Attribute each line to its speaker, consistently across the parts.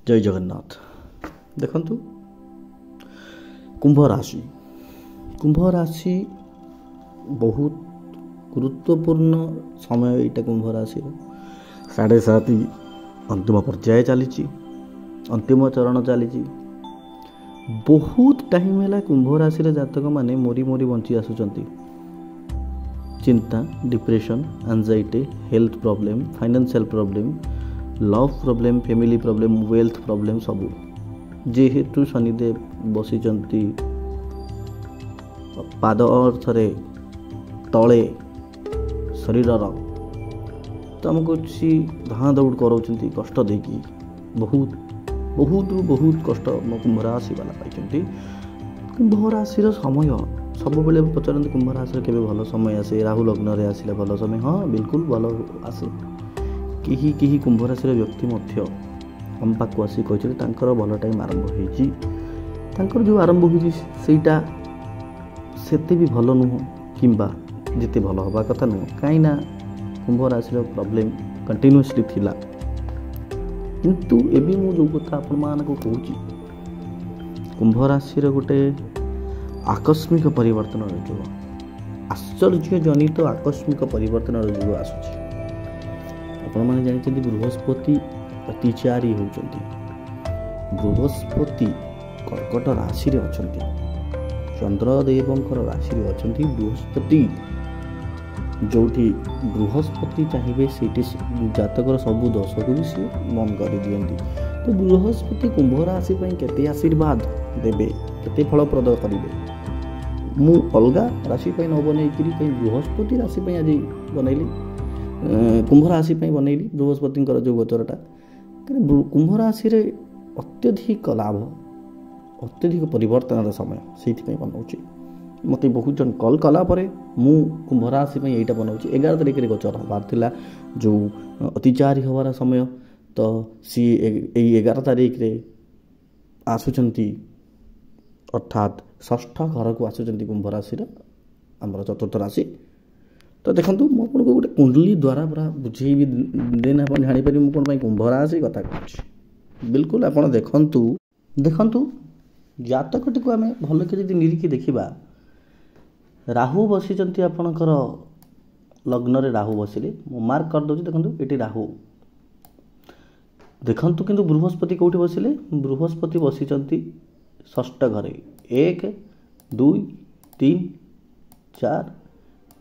Speaker 1: जय जगन्नाथ। देखंतु कुंभ राशि बहुत गुरुत्वपूर्ण समय यहाँ कुंभ राशि 7.5 अंतिम पर्याय चली अंतिम चरण चली बहुत टाइम है कुंभ राशि जातक माने मोरी मोरी बंची आसुचंती। चिंता, depression, anxiety, health problem, financial problem, love problem, family problem, wealth problem सबू जेहेतु शनिदेव बसीचंती पाद अर्थरे तले शरीरर तो आमको धाँ दौड़ कर कष्ट देकी बहुत बहुत बहुत कष्ट कुंभ राशि वाला पाई। कुंभ राशि समय सब बेले पचारती कुंभ राशि के भल समय आसे राहु लग्न रे आसिले भल समय। हाँ बिल्कुल भल आसे। कहीं कुंभ राशि व्यक्ति हम पाक आसी कही भल टाइम आरंभ हो जो आरंभ होटा सेते भी भल नुह किंबा जिते भल हवा कथा नुह कहीं कुंभ राशि प्रॉब्लम कंटिन्यूअसली थिला किंतु एबी मु जो कथा आपण मानको कहूची कुंभ राशि गोटे आकस्मिक परिवर्तन जुग आश्चर्यजनित आकस्मिक परिवर्तन जुग आसुची। आपण माने जानिछथि बृहस्पति अतिचारी होउछन्ति। बृहस्पति कर्कट राशि रे अछन्ति। चंद्रदेवंकर राशि रे अछन्ति बृहस्पति जोठी बृहस्पति चाहिए सीटी जातकर सबु दोष को भी सी बंद कर दियंती। तो बृहस्पति कुंभ राशि केते आशीर्वाद देबे केते फलप्रद करिवे मु अलगा राशि न बनई कहीं बृहस्पति राशि आज बनैली कुंभ राशि बनैली बृहस्पति जो गोचरटा कुंभ राशि रे अत्यधिक लाभ अत्यधिक परिवर्तन समय से बनाऊँगी। मत बहुत जन कल कला मु कुंभ राशि यहाँ बनाऊँगी 11 तारिख गोचर बाहर जो अतिचारी हमारा समय तो सी 11 तारिख रे आसुचंती अर्थात षष्ठ घर को आसुचंती कुंभ राशि आमर चतुर्थ राशि। तो देखो मुझे गोटे कुंडली द्वारा पूरा बुझे भी देन आप जापर मुझे कौन कुंभ राशि कथा कहूँ। बिल्कुल आप देखु जातकटी को आम भल के निरीखी देखा राहु बसीचंती आपणकर लग्न रे राहु बसिले मार्क कर दूसरी देखो ये राहु देखंतु किंतु बृहस्पति कौटी बसिले बृहस्पति बसीचंती षष्ठ घरे 1 2 3 4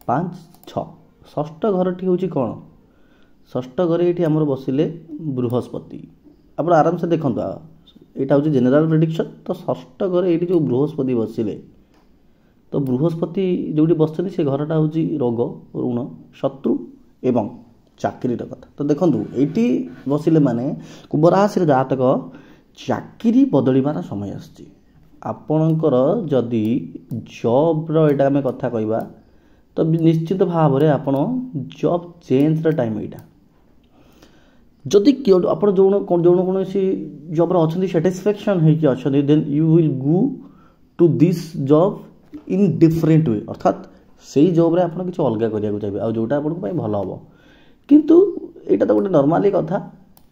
Speaker 1: 5 6 षष्ठ घरटी हूँ कौन षष्ठ घरे ये आमर बसिले बृहस्पति आप आराम से देखो यहाँ हूँ जेनेल प्रेडिक्शन। तो षष्ठ घरे ये जो बृहस्पति बसिले तो बृहस्पति जोटी बसते से घरटा हूँ रोग ऋण शत्रु एवं चाकरी कथा। तो देखो ये बसिले माने कुंभ राशि जातक चाकरी बदलवार समय आपणकर जदि जॉब रा आम कथा कहवा तो निश्चित भाव में आपण जॉब चेंज टाइम यहाँ जदि आप जो कौन जॉब अच्छा साटिस्फैक्शन होती then you will go to this job in different way अर्थात से जॉब रे आप किसी अलग करा चाहिए आ जोटा आप भल हम किंतु यहाँ तो गोटे नॉर्मली कथा।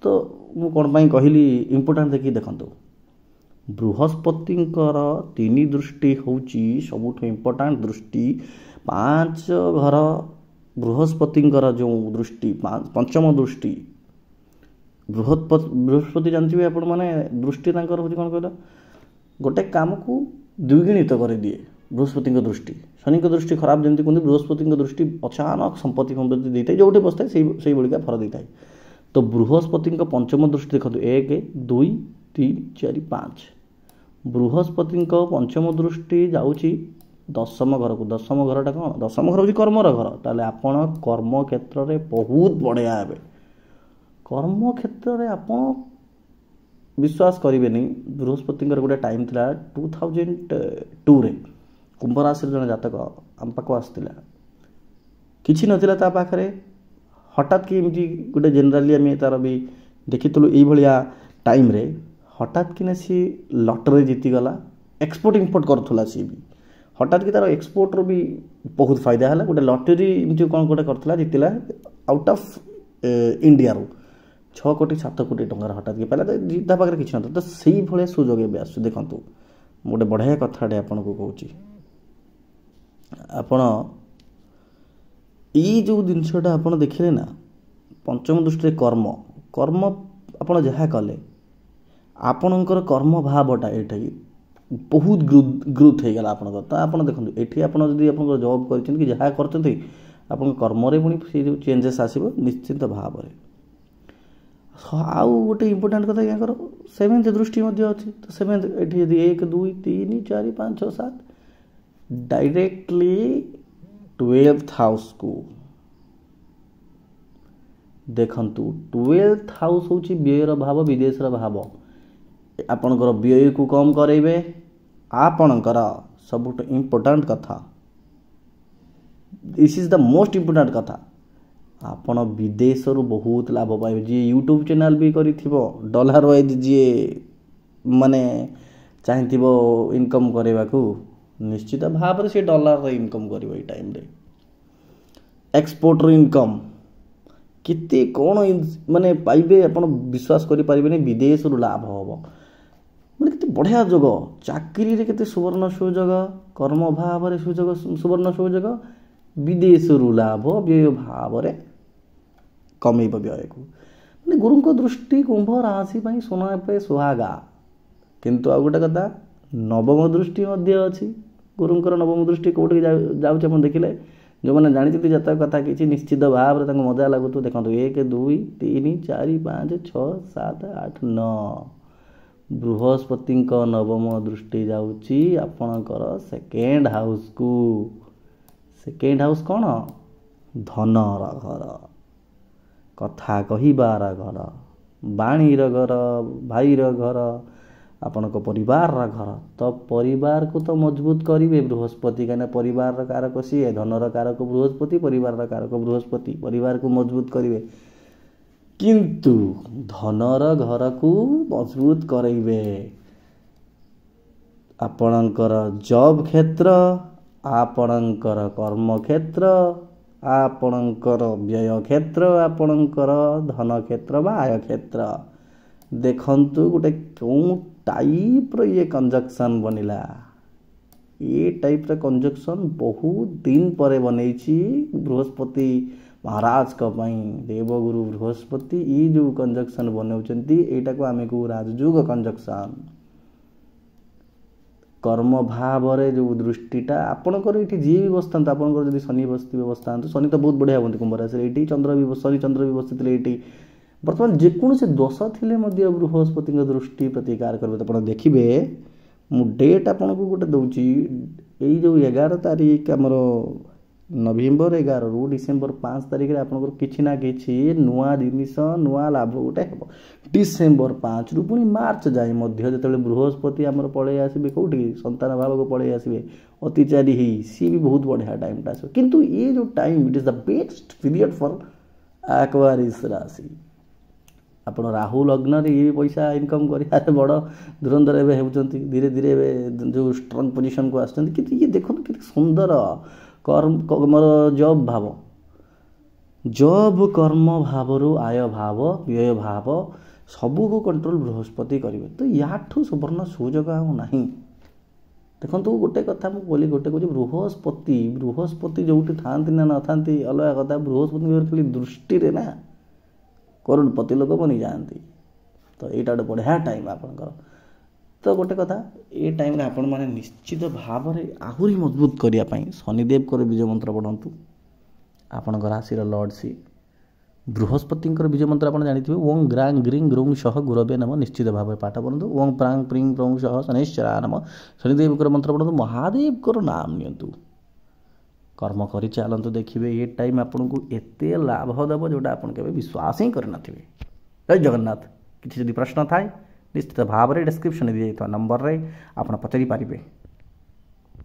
Speaker 1: तो मु कौन कहली इम्पोर्टाट देखिए देखो बृहस्पति 3 दृष्टि हूँ सबुठ इम्पोर्टाट दृष्टि 5 घर बृहस्पति जो दृष्टि पंचम दृष्टि बृहस्पति जानते आप दृष्टि हूँ कौन कहल गोटे काम को द्विगुणित कर दिए बृहस्पति दृष्टि। शनि दृष्टि खराब जमी कहते बृहस्पति दृष्टि अचानक संपत्ति देता है जो बसता है से भाया फल देता है। तो बृहस्पति पंचम दृष्टि देखो 1 2 3 4 5 बृहस्पति पंचम दृष्टि जाऊँगी दशम घर को। दशम घरटा कौन दशम घर हूँ कर्मर घर ताले आपण कर्म क्षेत्र में बहुत बढ़िया हे कर्म क्षेत्र में आप विश्वास करेंगे बृहस्पति गोटे टाइम था 2002 रे कुंभ राशि जन जातक आम पाक आसला कि ना पाखे हठात कि गोटे जेनेली आम तार भी देखी ये टाइम रे हठात कि सी लटरी जीतीगला एक्सपोर्ट इम्पोर्ट करूला सी भी हठात कि तार एक्सपोर्टर भी बहुत फायदा है गोटे लटरी कौन गोटे करता जीतला आउट ऑफ इंडिया रो 6 कोटी 7 कोटी टंकार हठात पाला ता पाखे किसी ना तो से भाया सुजोग ए आस देखूँ गोटे बढ़िया कथाटे आपन को कहूँ आपण ये जो जिनसटा आप देखिले ना पंचम दृष्टि कर्म कर्म आपण जहाँ कले आपणकर कर्म भावटा ये बहुत ग्रोथ हो गला आपन तो आप देखो ये आप जॉब कर जहाँ कर कर्म पुणी से जो चेंजेस आसो निश्चिंत भाव आउ गोटे इम्पोर्टाट कथा क्या सेवेन्थ दृष्टि अच्छी तो सेवेन्थ ये 1 2 3 4 5 6 7 डायरेक्टली 12th हाउस को देखंतु 12th हाउस हूँ व्ययर भाव विदेशर भाव आपणकर व्यय को कम करेबे आपणकर सबुठ इम्पोर्टाट कथा this is the most important कथा आपण विदेश रु बहुत लाभ पाइबे जी यूट्यूब चैनल भी करिथिबो डॉलर वाइज जी माने चाहिथिबो इनकम करेबा को निश्चित भाव रे से डॉलर रे इनकम करिवो ए टाइम रे एक्सपोर्ट रो इनकम किते कोन माने पाइबे आपण विश्वास करि परिबे नै विदेश रु लाभ होबो माने किते बढ़िया जोग चाकरी रे किते सुवर्ण सुजोग कर्म भाव रे सुजोग सुवर्ण सुजोग विदेश रु लाभ व्यय भाव रे कमेब व्यय को माने गुरु को दृष्टि कुंभ राशि पई सोना पे सुहागा किंतु आ गोटे कथा नवम दृष्टि मध्य अछि गुरुंकर नवम दृष्टि कोठी जाउछ हम देखिले जो माने जानिति जतक कथा किछि निश्चित भाव रे तंग मजा लागु तो देखंतु 1 2 3 4 5 6 7 8 9 बृहस्पति नवम दृष्टि जाउछि आपणकर सेकेंड हाउस को सेकेंड हाउस कौन धनर घर कथा कहिबार घर बाणीर घर भाईर घर आपण परिवार घर तो परिवार को तो मजबूत करिवे बृहस्पति कहीं परिवार कारक सी धनर कारक बृहस्पति परिवार कारक बृहस्पति परिवार को मजबूत करिवे किंतु धनर घर को मजबूत करेबे आपणकर जॉब क्षेत्र आपणकर कर्म क्षेत्र आपणकर व्यय क्षेत्र आपणकर धन क्षेत्र बा आय क्षेत्र देखंतु गोटे कौन टाइप रो ये कंजक्शन बनिला ये टाइप रो कंजक्शन बहुत दिन पर बनैछि बृहस्पति महाराज का पई देवगुरु बृहस्पति ये जो कंजक्शन बनौचंती एटा को आमे को राजयोग कंजक्शन कर्म भाव रे जो दृष्टिटा आपणकर ये जी भी बसता आपणकर जदि शनि बसती बसता शनि तो बहुत बढ़िया बनती कुंभ राशि ये चंद्र भी शनि चंद्र भी बसते ये बर्तमान जेकोसी दोष थिले मध्य बृहस्पति दृष्टि प्रतिकार करेंगे तो आप देखिए मु डेट आपन को गोटे दूची यही जो 11 तारीख आमर नवेम्बर 11 रु डिसेम्बर 5 तारीख रे आपन किछि ना किछि नुआ जिनिस नुआ लाभ गोटे हेबो डिसेम्बर 5 रु पुनी मार्च जाय मध्य जतले बृहस्पति आमर पळे आसीबे कोठी संतान भाव को पळे आसीबे अतिचारी ही सी भी बहुत बढ़िया टाइम टा किंतु ये जो time it is the best period for Aquarius राशि आपण राहु लग्न रे ये पैसा इनकम करिया बड़ धुरंधर एबे हेउचंती धीरे धीरे एबे जो स्ट्रांग पोजीशन को आछंती किंतु ये देखो कि सुंदर कर्म जॉब कर्म भाव रु आय भाव व्यय भाव सबू को कंट्रोल बृहस्पति करेंगे तो याठू सुवर्ण सुजोग नहीं देखो गोटे कथा मुझे गोटे कह बृहस्पति जो था ना था अलग कथा बृहस्पति खाली दृष्टि रे ना करोड़पति लोक बनी जाती तो यहाँ गोटे बढ़िया टाइम आपंकर तो गोटे कथा ये टाइम आपण मैंने निश्चित भाव में आहरी मजबूत करने शनिदेव को बीज मंत्र पढ़ु आपण राशि लॉर्ड सी बृहस्पति बीज मंत्र आप जानते हैं ओं ग्रांग ग्रीं ग्रुंग सह गुरवे नम निश्चित भाव में पाठ पढ़ु ओं प्रांग प्रीं प्रौं सह शनैश्चरा नम शनिदेव को मंत्र पढ़ु महादेव को नाम नियंतु कर्म करी चलतु देखिए ये टाइम आपन को एते लाभ देव जोटा आप विश्वास ही करना जय जगन्नाथ किसी प्रश्न थाए निश्चित भाव में डिस्क्रिप्शन दिए नंबर रे आप पचारि पारिबे।